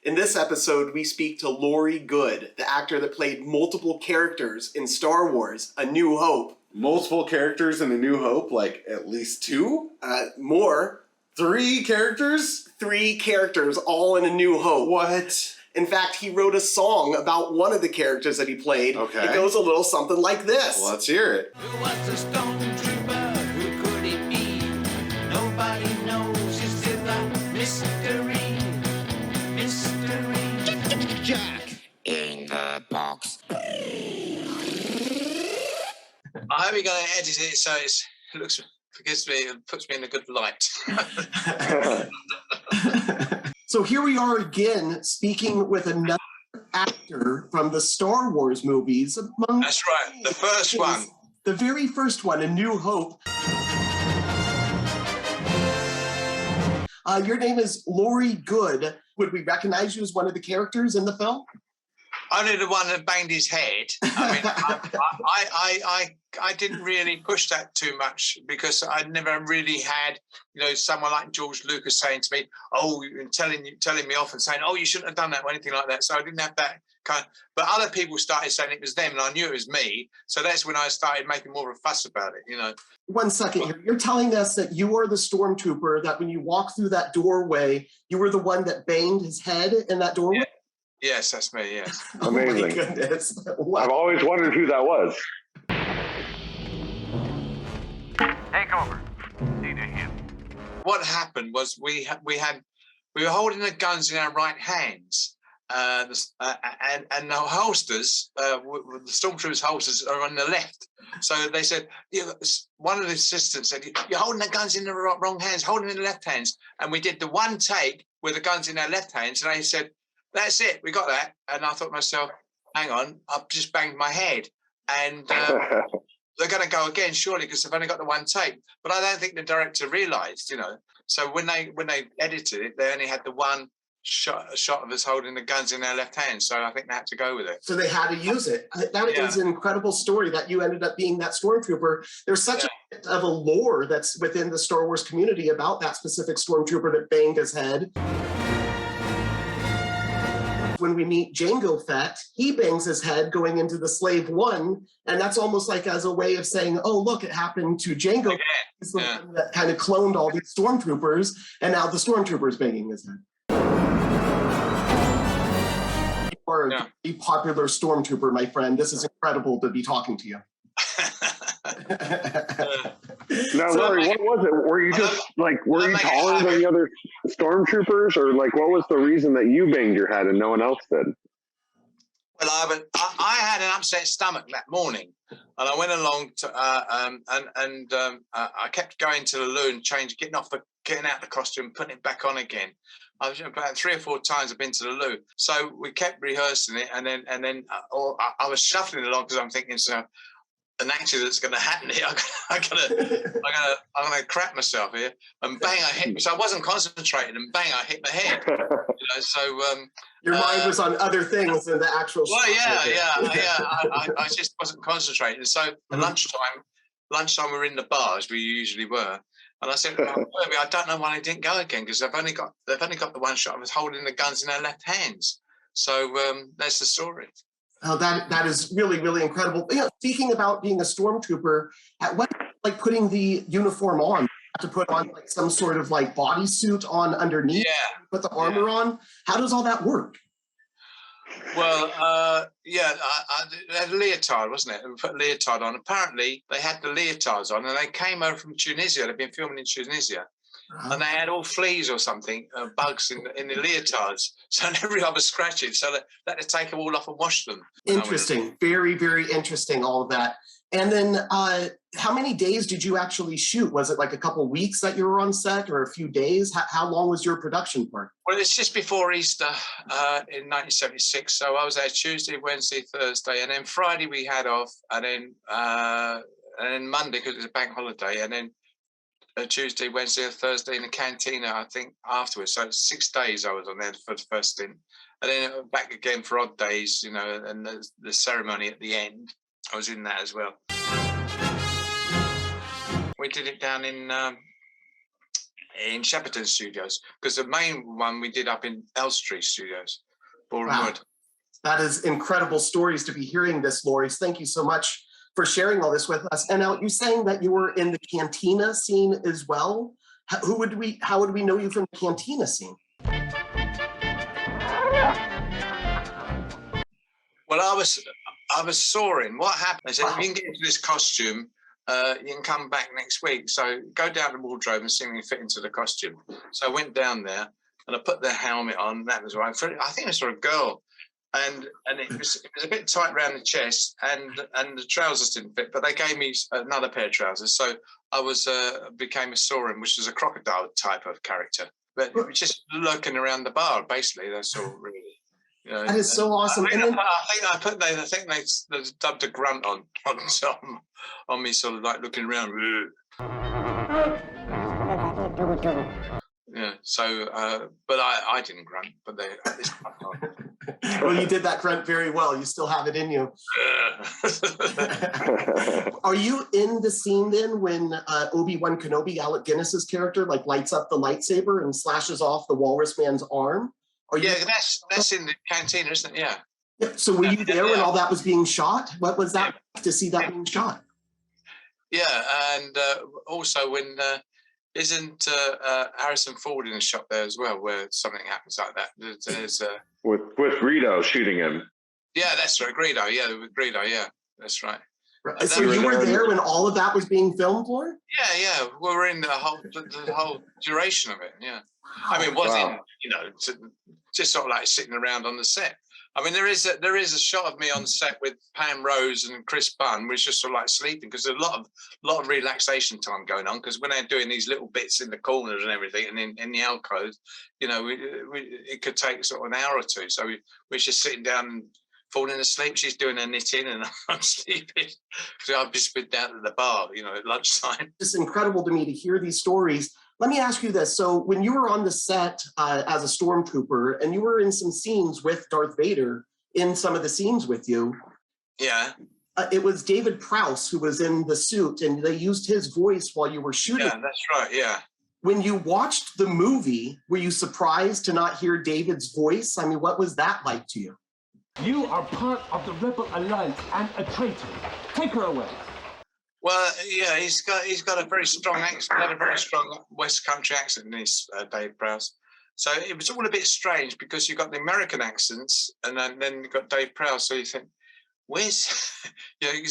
In this episode, we speak to LAURIE Goode, the actor that played multiple characters in Star Wars: A New Hope. Multiple characters in A New Hope? Like, at least 2? More. 3 characters? 3 characters, all in A New Hope. What? In fact, he wrote a song about one of the characters that he played. Okay. It goes a little something like this. Well, let's hear it. Who was the Stormtrooper? Who could it be? Nobody knows. It's still a mystery. Mystery. JAK in the Box. I hope you're going to edit it so it looks, forgives me, it puts me in a good light. So here we are again, speaking with another actor from the Star Wars movies. That's right, the first one. The very first one, A New Hope. Your name is LAURIE Goode. Would we recognize you as one of the characters in the film? Only the one that banged his head. I mean, I didn't really push that too much because I never really had, someone like George Lucas saying to me, "Oh," and telling me off and saying, "Oh, you shouldn't have done that," or anything like that. So I didn't have that kind of. But other people started saying it was them, and I knew it was me. So that's when I started making more of a fuss about it. 1 second here. You're telling us that you are the Stormtrooper, that when you walk through that doorway, you were the one that banged his head in that doorway? Yeah. Yes, that's me, yes. Amazing. Oh my goodness. Wow. I've always wondered who that was. Take over. Need to hit. What happened was we were holding the guns in our right hands, and the holsters, the Stormtroopers' holsters are on the left. So they said, one of the assistants said, "You're holding the guns in the wrong hands, holding in the left hands." And we did the one take with the guns in our left hands, and they said, "That's it, we got that." And I thought to myself, hang on, I've just banged my head. And they're going to go again, surely, because they've only got the one take. But I don't think the director realised, So when they edited it, they only had the one shot of us holding the guns in our left hand. So I think they had to go with it. So they had to use it. That is an incredible story that you ended up being that Stormtrooper. There's such a bit of a lore that's within the Star Wars community about that specific Stormtrooper that banged his head. When we meet Jango Fett, he bangs his head going into the Slave One, and that's almost like as a way of saying, "Oh, look, it happened to Jango." He's the one that kind of cloned all these Stormtroopers, and now the Stormtrooper's banging his head. You are a very popular Stormtrooper, my friend. This is incredible to be talking to you. Now, LAURIE, what was it? Were you just were you taller than the other Stormtroopers, or what was the reason that you banged your head and no one else did? Well, I had an upset stomach that morning, and I went along to I kept going to the loo and getting out the costume, putting it back on again. I was about 3 or 4 times I've been to the loo, so we kept rehearsing it, and then I was shuffling along because I'm thinking, so an accident's going to happen here. I'm gonna crap myself here, and bang, I hit. So I wasn't concentrating, and bang, I hit my head. Your mind was on other things than the actual. Well, I just wasn't concentrating. So at lunchtime we were in the bar as we usually were, and I said, I don't know why I didn't go again, because they've only got the one shot. I was holding the guns in their left hands. So that's the story. Oh, that is really, really incredible. Speaking about being a Stormtrooper, at what putting the uniform on? You have to put on some sort of bodysuit on underneath. Yeah. Put the armor on. How does all that work? Well, I had a leotard, wasn't it? And we put a leotard on. Apparently, they had the leotards on, and they came over from Tunisia. They've been filming in Tunisia. And they had all fleas or something, bugs in the leotards. So every time was scratching. So they had to take them all off and wash them. Interesting. Very, very interesting, all of that. And then how many days did you actually shoot? Was it a couple weeks that you were on set, or a few days? How long was your production part? Well, it's just before Easter in 1976. So I was there Tuesday, Wednesday, Thursday, and then Friday we had off, and then Monday, because it was a bank holiday, and then Tuesday, Wednesday, or Thursday in the Cantina, I think, afterwards. So 6 days I was on there for the first stint. And then back again for odd days, and the ceremony at the end. I was in that as well. We did it down in in Shepperton Studios, because the main one we did up in Elstree Studios, Boreham Wow. Wood. That is incredible stories to be hearing this, Laurie. Thank you so much for sharing all this with us. And now you're saying that you were in the Cantina scene as well. How would we know you from the Cantina scene? Well, I was soaring. What happened? I said, if you can get into this costume, you can come back next week. So go down the wardrobe and see if you can fit into the costume. So I went down there and I put the helmet on. That was right. I think it was for a girl. And it was a bit tight around the chest, and the trousers didn't fit, but they gave me another pair of trousers. So I became a Sauron, which is a crocodile type of character. But it was just lurking around the bar, basically. That's all really. You know, That is so awesome. I think they dubbed a grunt on me, sort of like looking around. Yeah. So, but I didn't grunt, but they. Well, you did that grunt very well. You still have it in you. Are you in the scene then when Obi-Wan Kenobi, Alec Guinness's character, like lights up the lightsaber and slashes off the Walrus Man's arm? Yeah, that's in the Cantina, isn't it? Yeah. Yeah. So were you there when all that was being shot? What was that like to see that being shot? Yeah, and also when isn't Harrison Ford in a shot there as well, where something happens like that? There's with Greedo shooting him. Yeah, that's right, Greedo. Yeah, with Greedo. Yeah, that's right. Right. So you were there when all of that was being filmed, Laurie? Yeah, we were in the whole duration of it. Yeah, I mean, it wasn't just sort of like sitting around on the set. I mean, there is a shot of me on set with Pam Rose and Chris Bunn, which is just sort of like sleeping, because there's a lot of relaxation time going on, because when they're doing these little bits in the corners and everything, and in the alcoves, it could take sort of an hour or two. So we're just sitting down and falling asleep. She's doing her knitting and I'm sleeping. So I've just been down at the bar, at lunchtime. It's incredible to me to hear these stories. Let me ask you this. So when you were on the set as a stormtrooper and you were in some scenes with Darth Vader, in some of the scenes with you, yeah, it was David Prowse who was in the suit, and they used his voice while you were shooting. Yeah, that's right, yeah. When you watched the movie, were you surprised to not hear David's voice? I mean, what was that like to you? You are part of the Rebel Alliance and a traitor. Take her away. Well, yeah, he's got a very strong accent, had a very strong West Country accent in his Dave Prowse. So it was all a bit strange, because you got the American accents and then you got Dave Prowse. So you think, where's,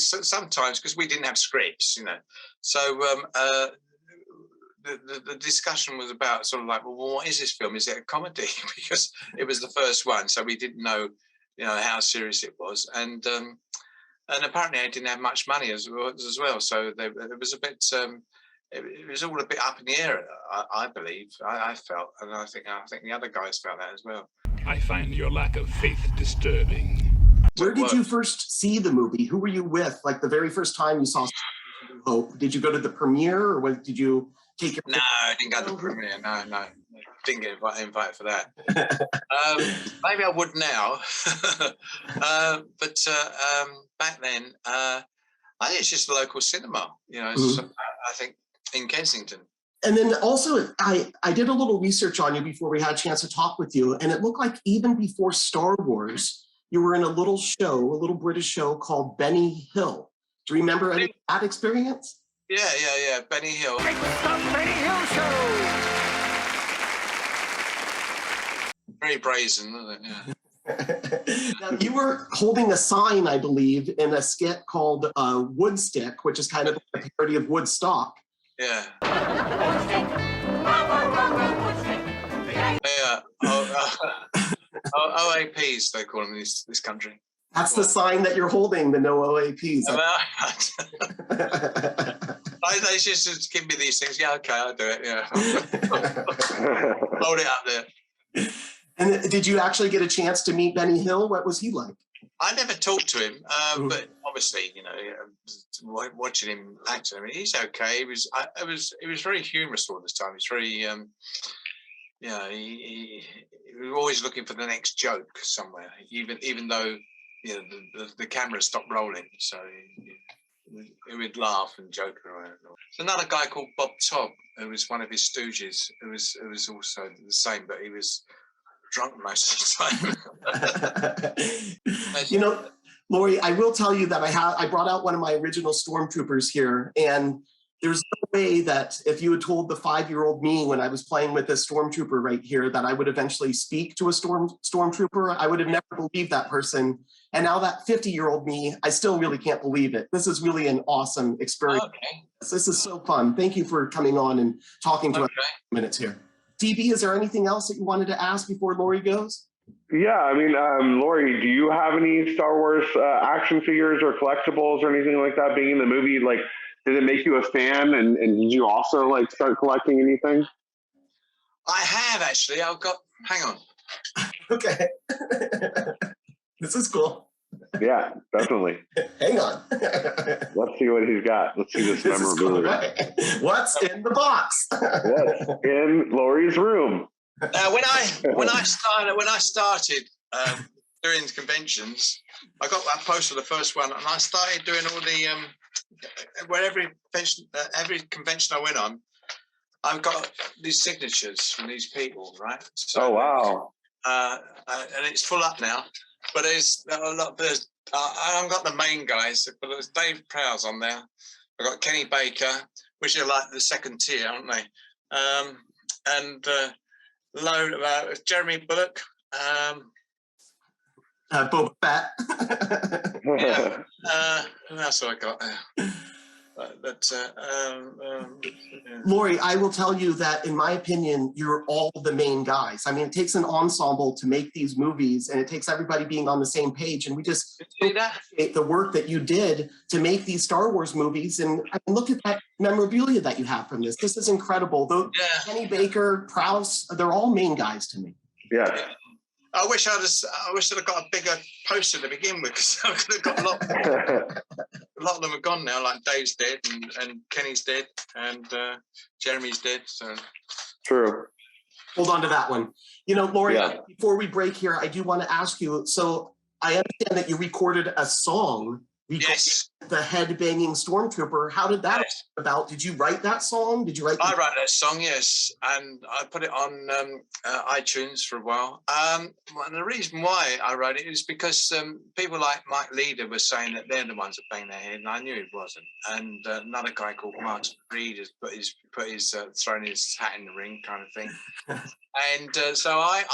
sometimes, because we didn't have scripts, So the discussion was about sort of like, well, what is this film? Is it a comedy? Because it was the first one, so we didn't know, how serious it was. And apparently I didn't have much money as well, so it was a bit. It was all a bit up in the air. I believe I felt, and I think the other guys felt that as well. I find your lack of faith disturbing. Where did you first see the movie? Who were you with? Like the very first time you saw Hope? Did you go to the premiere, or did you take your? No, I didn't go to the premiere. No. Didn't get invited for that. Maybe I would now, but back then, I think it's just a local cinema. I think in Kensington. And then also, I did a little research on you before we had a chance to talk with you, and it looked like even before Star Wars, you were in a little British show called Benny Hill. Do you remember any of that experience? Yeah, Benny Hill. Make the Stop Benny Hill Show! Very brazen, wasn't it? Yeah. Now, you were holding a sign, I believe, in a skit called Woodstick, which is kind of a parody of Woodstock. Yeah. OAPs, they call them in this country. That's the sign that you're holding, the no OAPs. They just give me these things. Yeah, okay, I'll do it. Yeah. Hold it up there. And did you actually get a chance to meet Benny Hill? What was he like? I never talked to him, but obviously, watching him act, I mean, he's okay. It was very humorous all this time. He's very, he was always looking for the next joke somewhere, even though the camera stopped rolling. So he would laugh and joke around. There's another guy called Bob Tobb, who was one of his stooges, who was also the same, but he was drunk most of the time. You know, Laurie, I will tell you that I brought out one of my original Stormtroopers here, and there's no way that if you had told the 5-year-old me when I was playing with this Stormtrooper right here that I would eventually speak to a Stormtrooper, I would have never believed that person. And now that 50-year-old me, I still really can't believe it. This is really an awesome experience. Okay. This is so fun. Thank you for coming on and talking to us for minutes here. DB, is there anything else that you wanted to ask before Laurie goes? Yeah, I mean, Laurie, do you have any Star Wars action figures or collectibles or anything like that being in the movie? Like, did it make you a fan? And did you also like start collecting anything? I have actually. I've got, hang on. Okay. This is cool. Yeah, definitely. Hang on. Let's see what he's got. Let's see this memorabilia. Cool. What's in the box? What's in Laurie's room? When I started doing conventions, I posted the first one, and I started doing all the where every convention I went on, I've got these signatures from these people, right? So, oh wow! And it's full up now, but there's a lot. I haven't got the main guys, but there's Dave Prowse on there. I've got Kenny Baker, which are like the second tier, aren't they? And load about Jeremy Bullock. Boba Fett. Yeah. Who else have I got there? Laurie, I will tell you that, in my opinion, you're all the main guys. I mean, it takes an ensemble to make these movies, and it takes everybody being on the same page. And we just appreciate the work that you did to make these Star Wars movies. And I mean, look at that memorabilia that you have from this. This is incredible. Kenny Baker, Prowse, they're all main guys to me. Yeah. I wish I'd have got a bigger poster to begin with, because I could have got a lot of them are gone now. Like Dave's dead, and Kenny's dead, and Jeremy's dead. So true. Hold on to that one. You know, Laurie, before we break here, I do want to ask you. So I understand that you recorded a song. Yes. The head-banging Stormtrooper. How did that come about? Did you write that song? Did you write? I wrote that song, yes, and I put it on iTunes for a while. And the reason why I wrote it is because people like Mike Leader were saying that they're the ones that bang their head, and I knew it wasn't. And another guy called Mark Reed has thrown his hat in the ring, kind of thing. And so I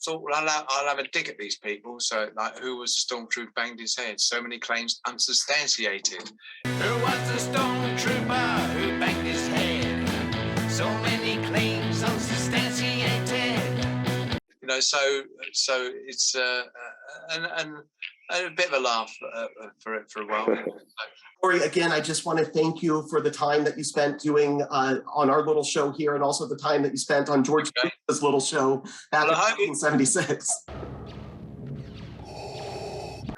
thought, well, I'll have a dig at these people. So, like, who was the Stormtrooper banged his head? So many claims unsubstantiated. Who was the Stormtrooper who banged his head? So many claims unsubstantiated. You know, so it's and a bit of a laugh for a while. Laurie, again, I just want to thank you for the time that you spent doing on our little show here, and also the time that you spent on George Lucas's little show back in 1976.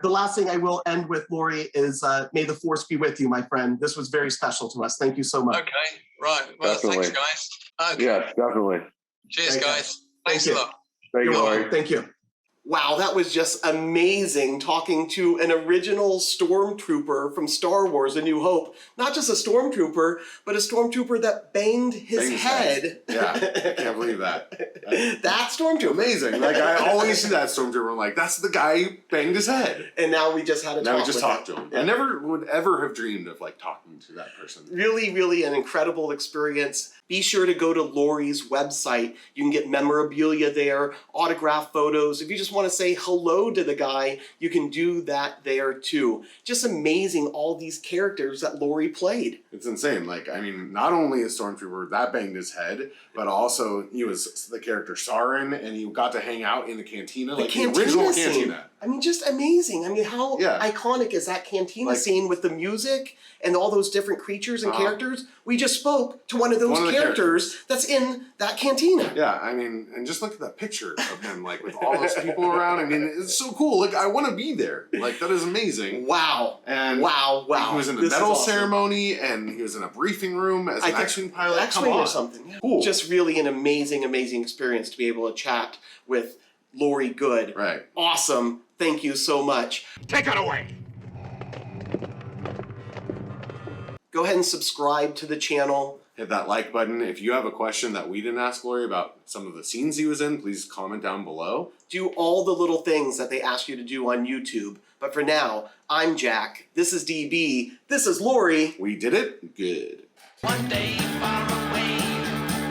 The last thing I will end with, Laurie, is may the force be with you, my friend. This was very special to us. Thank you so much. Okay, right. Well, thanks, guys. Okay. Yes, definitely. Cheers, guys. Thanks a lot. Thank you, Laurie. Thank you. Wow, that was just amazing, talking to an original Stormtrooper from Star Wars: A New Hope. Not just a Stormtrooper, but a Stormtrooper that banged his head. Yeah, I can't believe that. That Stormtrooper. Amazing. Like, I always see that Stormtrooper. I'm like, that's the guy who banged his head. And now we just had a talk. Now we just talked to him. I never would ever have dreamed of like talking to that person. Really, really an incredible experience. Be sure to go to Laurie's website. You can get memorabilia there, autograph photos. If you just want to say hello to the guy, you can do that there too. Just amazing, all these characters that Laurie played. It's insane. Like, I mean, not only is Stormtrooper that banged his head, but also he was the character Sarin, and he got to hang out in the cantina, like the original cantina. I mean, just amazing. I mean, how iconic is that cantina scene with the music and all those different creatures and characters? We just spoke to one of those characters that's in that cantina. Yeah, I mean, and just look at that picture of him, like, with all those people around. I mean, it's so cool. Like, I want to be there. Like, that is amazing. Wow. And wow. He was in a medal ceremony, and he was in a briefing room as an X-Wing pilot. X-Wing or something. Yeah. Cool. Just really an amazing, amazing experience to be able to chat with Laurie Goode. Right. Awesome. Thank you so much. Take it away. Go ahead and subscribe to the channel. Hit that like button. If you have a question that we didn't ask Laurie about some of the scenes he was in, please comment down below. Do all the little things that they ask you to do on YouTube. But for now, I'm Jack. This is DB. This is Laurie. We did it. Good. One day far away,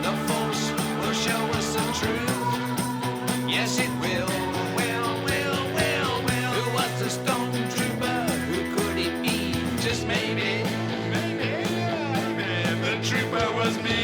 the force will show us the truth. Yes, it will. Who was the Stormtrooper? Who could it be? Just maybe. The trooper was me.